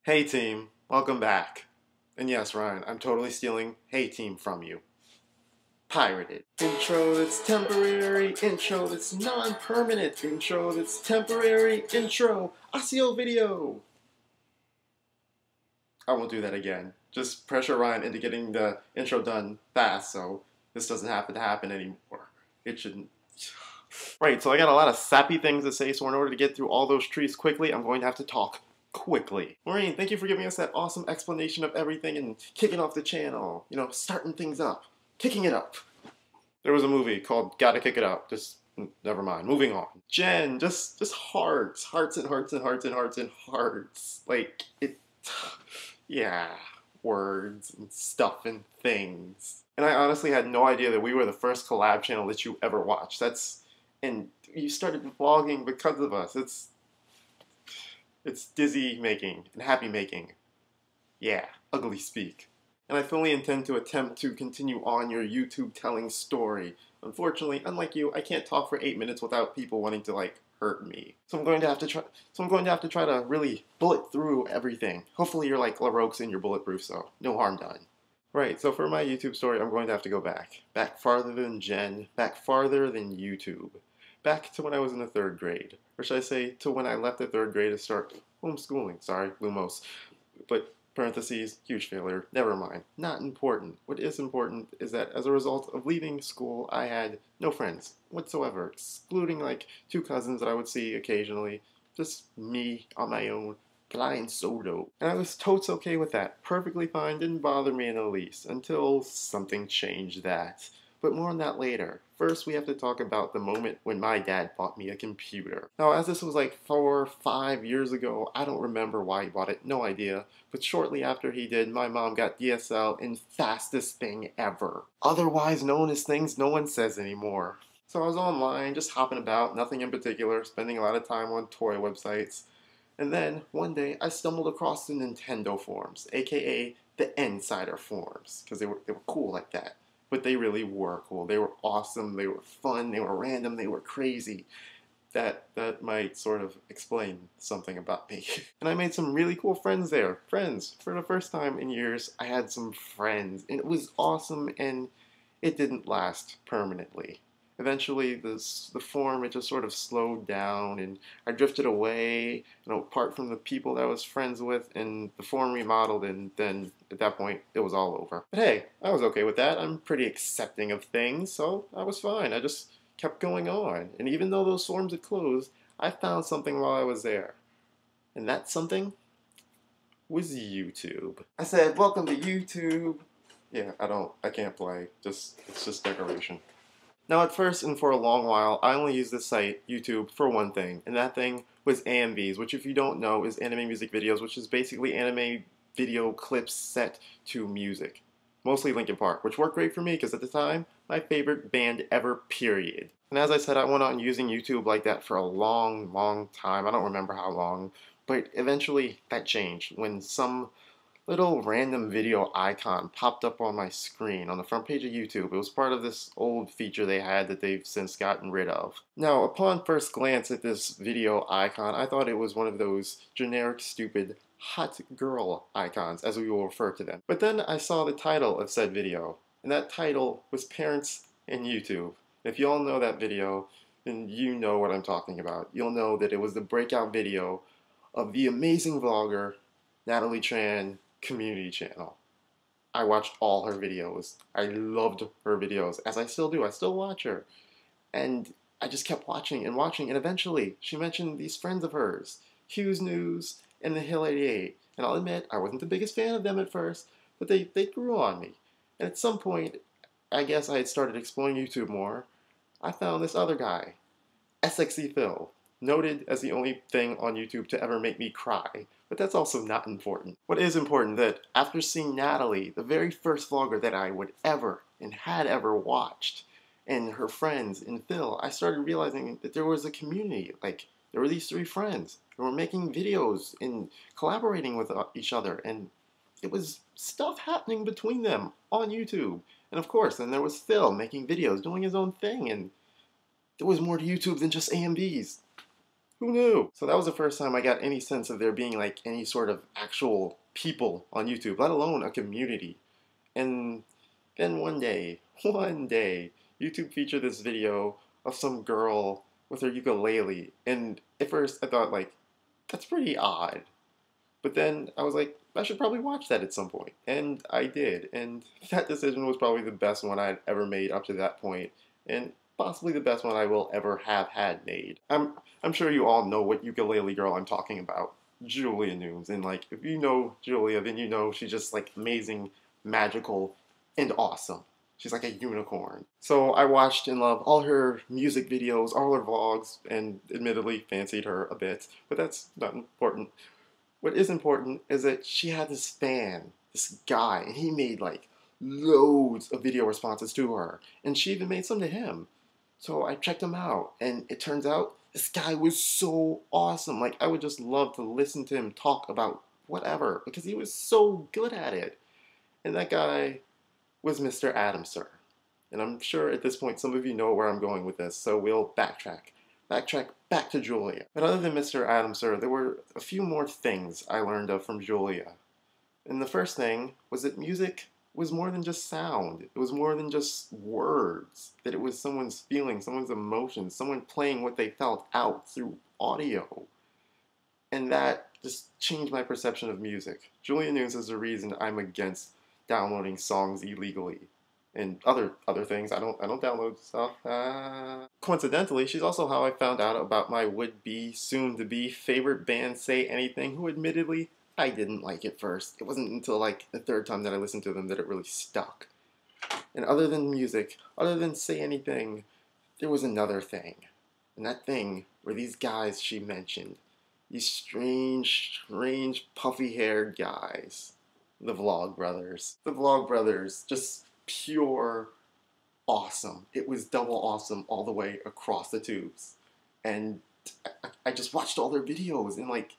Hey team, welcome back. And yes, Ryan, I'm totally stealing Hey team from you. Pirated. Intro that's temporary, intro that's non-permanent, intro that's temporary, intro, ASIO video. I won't do that again. Just pressure Ryan into getting the intro done fast so this doesn't have to happen anymore. It shouldn't. Right, so I got a lot of sappy things to say, so in order to get through all those trees quickly, I'm going to have to talk quickly. Maureen, thank you for giving us that awesome explanation of everything and kicking off the channel. You know, starting things up, kicking it up. There was a movie called Gotta Kick It Up. Just, never mind. Moving on. Jen, just hearts. Hearts and hearts and hearts and hearts and hearts. Like, it, yeah, words and stuff and things. And I honestly had no idea that we were the first collab channel that you ever watched. And you started vlogging because of us. It's dizzy making and happy making. Yeah, ugly speak. And I fully intend to attempt to continue on your YouTube telling story. Unfortunately, unlike you, I can't talk for 8 minutes without people wanting to like hurt me. So I'm going to have to try to really bullet through everything. Hopefully you're like LaRoque's and you're bulletproof, so no harm done. Right, so for my YouTube story, I'm going to have to go back. Back farther than Jen, back farther than YouTube. Back to when I was in the 3rd grade. Or should I say, to when I left the 3rd grade to start homeschooling. Sorry, Lumos. But, parentheses, huge failure. Never mind. Not important. What is important is that as a result of leaving school, I had no friends whatsoever, excluding like 2 cousins that I would see occasionally. Just me on my own, flying solo. And I was totes okay with that. Perfectly fine, didn't bother me in the least, until something changed that. But more on that later. First, we have to talk about the moment when my dad bought me a computer. Now, as this was like 4 or 5 years ago, I don't remember why he bought it, no idea. But shortly after he did, my mom got DSL and fastest thing ever. Otherwise known as things no one says anymore. So I was online, just hopping about, nothing in particular, spending a lot of time on toy websites. And then, one day, I stumbled across the Nintendo forums, aka the Insider forums, because they were cool like that. But they really were cool. They were awesome, they were fun, they were random, they were crazy. That might sort of explain something about me. And I made some really cool friends there. Friends. For the first time in years, I had some friends. And it was awesome, and it didn't last permanently. Eventually, the forum, it just sort of slowed down, and I drifted away, apart from the people that I was friends with, and the forum remodeled, and then, at that point, it was all over. But hey, I was okay with that. I'm pretty accepting of things, so I was fine. I just kept going on. And even though those forums had closed, I found something while I was there. And that something was YouTube. I said, welcome to YouTube. Yeah, I can't play. It's just decoration. Now at first and for a long while, I only used this site, YouTube, for one thing, and that thing was AMVs, which if you don't know is anime music videos, which is basically anime video clips set to music. Mostly Linkin Park, which worked great for me because at the time, my favorite band ever, period. And as I said, I went on using YouTube like that for a long, long time. I don't remember how long, but eventually that changed when some little random video icon popped up on my screen on the front page of YouTube. It was part of this old feature they had that they've since gotten rid of. Now, upon first glance at this video icon, I thought it was one of those generic, stupid, hot girl icons, as we will refer to them. But then I saw the title of said video, and that title was Parents and YouTube. If you all know that video, then you know what I'm talking about. You'll know that it was the breakout video of the amazing vlogger, Natalie Tran, community channel. I watched all her videos. I loved her videos, as I still do. I still watch her. And I just kept watching, and eventually she mentioned these friends of hers, Hughes News and the Hill 88. And I'll admit, I wasn't the biggest fan of them at first, but they grew on me. And at some point, I guess I had started exploring YouTube more, I found this other guy, SXE Phil, noted as the only thing on YouTube to ever make me cry, but that's also not important. What is important that after seeing Natalie, the very first vlogger that I would ever and had ever watched, and her friends and Phil, I started realizing that there was a community. Like, there were these 3 friends who were making videos and collaborating with each other, and it was stuff happening between them on YouTube. And of course, then there was Phil making videos, doing his own thing, and there was more to YouTube than just AMVs. Who knew? So that was the first time I got any sense of there being like any sort of actual people on YouTube, let alone a community. And then one day, YouTube featured this video of some girl with her ukulele. And at first I thought like, that's pretty odd. But then I was like, I should probably watch that at some point. And I did. And that decision was probably the best one I'd ever made up to that point. And possibly the best one I will ever have had made. I'm sure you all know what ukulele girl I'm talking about. Julia Nunes. And like, if you know Julia, then you know she's just like amazing, magical, and awesome. She's like a unicorn. So I watched and loved all her music videos, all her vlogs, and admittedly fancied her a bit. But that's not important. What is important is that she had this fan, this guy, and he made like loads of video responses to her. And she even made some to him. So I checked him out, and it turns out this guy was so awesome. Like, I would just love to listen to him talk about whatever, because he was so good at it. And that guy was Mr. Adamser. And I'm sure at this point some of you know where I'm going with this, so we'll backtrack back to Julia. But other than Mr. Adamser, there were a few more things I learned of from Julia. And the first thing was that music was more than just sound. It was more than just words. That it was someone's feelings, someone's emotions, someone playing what they felt out through audio. And that just changed my perception of music. Julia Nunes is the reason I'm against downloading songs illegally. And other things. I don't download stuff. Coincidentally, she's also how I found out about my would-be, soon-to-be favorite band, Say Anything, who admittedly I didn't like at first. It wasn't until like the third time that I listened to them that it really stuck. And other than music, other than Say Anything, there was another thing. And that thing were these guys she mentioned. These strange, puffy-haired guys. The Vlog Brothers. The Vlog Brothers, just pure awesome. It was double awesome all the way across the tubes. And I just watched all their videos in like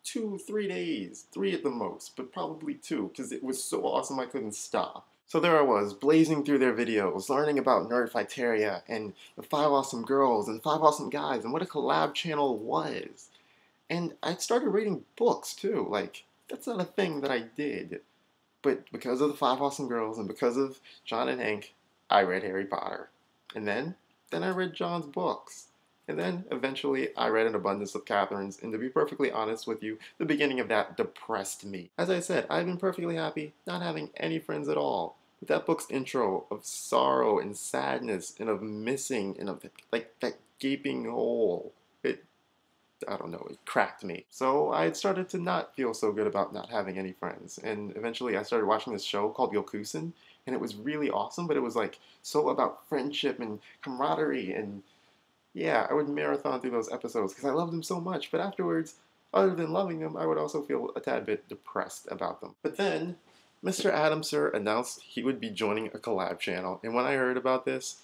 2-3 days. 3 at the most, but probably 2, because it was so awesome I couldn't stop. So there I was, blazing through their videos, learning about Nerdfighteria and the 5 awesome girls and 5 awesome guys and what a collab channel was. And I started reading books too. Like, that's not a thing that I did. But because of the 5 awesome girls and because of John and Hank, I read Harry Potter. And then I read John's books. And then eventually I read an abundance of Catherine's. And to be perfectly honest with you, the beginning of that depressed me. As I said, I've been perfectly happy not having any friends at all. But that book's intro of sorrow and sadness and of missing and of like that gaping hole, I don't know, it cracked me. So I had started to not feel so good about not having any friends. And eventually I started watching this show called Yokusen, and it was really awesome, but it was like so about friendship and camaraderie. And yeah, I would marathon through those episodes because I loved them so much. But afterwards, other than loving them, I would also feel a tad bit depressed about them. But then Mr. Adamser announced he would be joining a collab channel. And when I heard about this,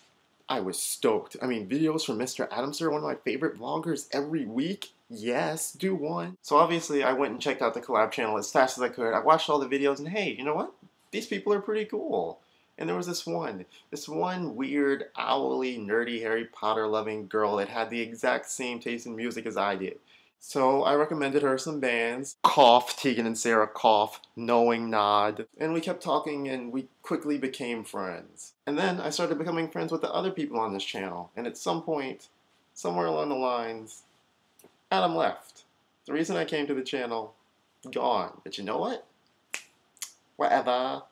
I was stoked. I mean, videos from Mr. Adamser, one of my favorite vloggers, every week? Yes, do one. So obviously I went and checked out the collab channel as fast as I could. I watched all the videos and hey, you know what? These people are pretty cool. And there was this one weird, owly, nerdy Harry Potter loving girl that had the exact same taste in music as I did. So I recommended her some bands. Cough, Tegan and Sarah, cough, knowing nod. And we kept talking and we quickly became friends. And then I started becoming friends with the other people on this channel. And at some point, somewhere along the lines, Adam left. The reason I came to the channel, gone. But you know what? Whatever.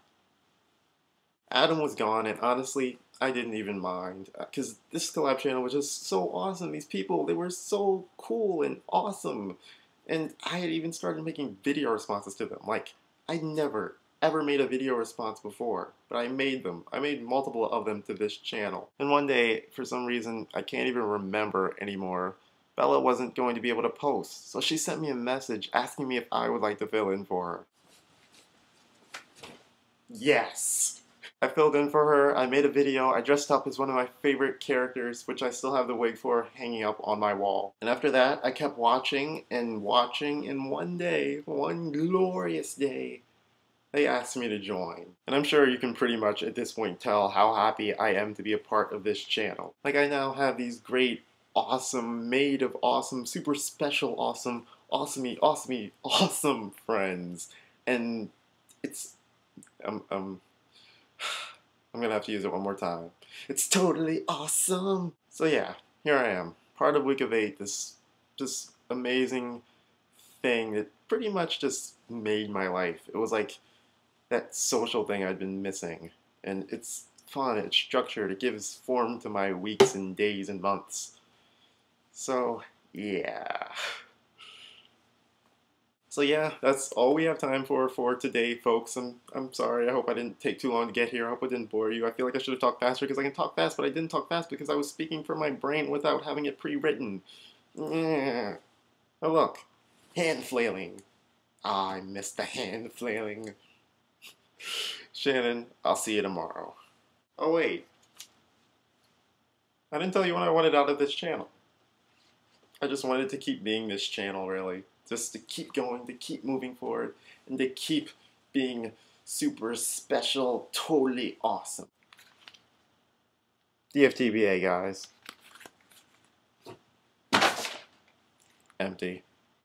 Adam was gone, and honestly, I didn't even mind. Because this collab channel was just so awesome. These people, they were so cool and awesome. And I had even started making video responses to them. Like, I'd never, ever made a video response before. But I made them. I made multiple of them to this channel. And one day, for some reason, I can't even remember anymore, Bella wasn't going to be able to post. So she sent me a message asking me if I would like to fill in for her. Yes! I filled in for her, I made a video, I dressed up as one of my favorite characters, which I still have the wig for hanging up on my wall. And after that, I kept watching, and one day, one glorious day, they asked me to join. And I'm sure you can pretty much at this point tell how happy I am to be a part of this channel. Like, I now have these great awesome, made of awesome, super special awesome, awesome friends. And it's, I'm gonna have to use it one more time. It's totally awesome. So yeah, here I am, part of Week of 8, this amazing thing that pretty much just made my life. It was like that social thing I'd been missing. And it's fun, it's structured, it gives form to my weeks and days and months. So, yeah. So yeah, that's all we have time for today, folks. I'm sorry. I hope I didn't take too long to get here. I hope I didn't bore you. I feel like I should have talked faster because I can talk fast, but I didn't talk fast because I was speaking from my brain without having it pre-written. Yeah. Oh look, hand flailing. Ah, I missed the hand flailing. Shannon, I'll see you tomorrow. Oh wait, I didn't tell you when I wanted out of this channel. I just wanted to keep being this channel, really. Just to keep going, to keep moving forward, and to keep being super special, totally awesome. DFTBA, guys. Empty.